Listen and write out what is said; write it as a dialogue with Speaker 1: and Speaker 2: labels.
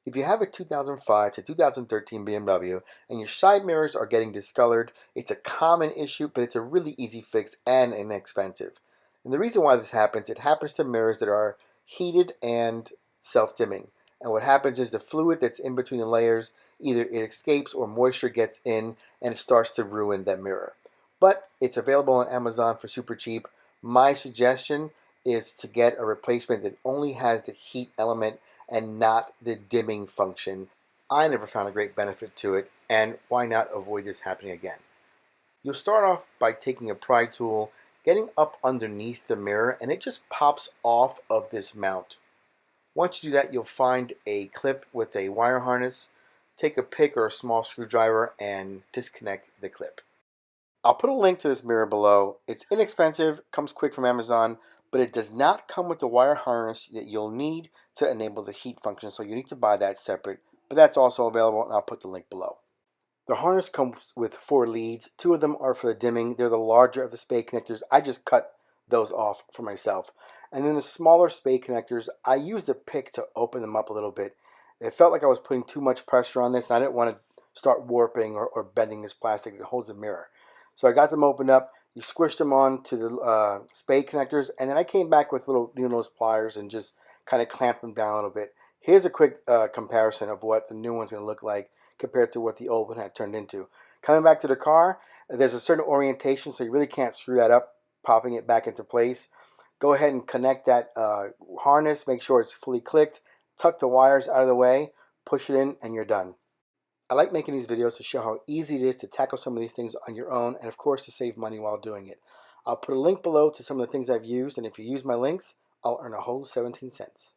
Speaker 1: If you have a 2005 to 2013 BMW and your side mirrors are getting discolored, it's a common issue, but it's a really easy fix and inexpensive. And the reason why this happens, it happens to mirrors that are heated and self-dimming. And what happens is the fluid that's in between the layers, either it escapes or moisture gets in and it starts to ruin that mirror. But it's available on Amazon for super cheap. My suggestion is to get a replacement that only has the heat element and not the dimming function. I never found a great benefit to it, and why not avoid this happening again? You'll start off by taking a pry tool, getting up underneath the mirror, and it just pops off of this mount. Once you do that, you'll find a clip with a wire harness. Take a pick or a small screwdriver and disconnect the clip. I'll put a link to this mirror below. It's inexpensive, comes quick from Amazon, but it does not come with the wire harness that you'll need to enable the heat function, so you need to buy that separate, but that's also available, and I'll put the link below. The harness comes with 4 leads. 2 of them are for the dimming. They're the larger of the spade connectors. I just cut those off for myself. And then the smaller spade connectors, I used a pick to open them up a little bit. It felt like I was putting too much pressure on this, and I didn't want to start warping or bending this plastic that holds the mirror. So I got them opened up. You squished them on to the spade connectors, and then I came back with little needle nose pliers and just kind of clamped them down a little bit. Here's a quick comparison of what the new one's going to look like compared to what the old one had turned into. Coming back to the car, there's a certain orientation, so you really can't screw that up, popping it back into place. Go ahead and connect that harness, make sure it's fully clicked, tuck the wires out of the way, push it in, and you're done. I like making these videos to show how easy it is to tackle some of these things on your own, and of course to save money while doing it. I'll put a link below to some of the things I've used, and if you use my links, I'll earn a whole 17 cents.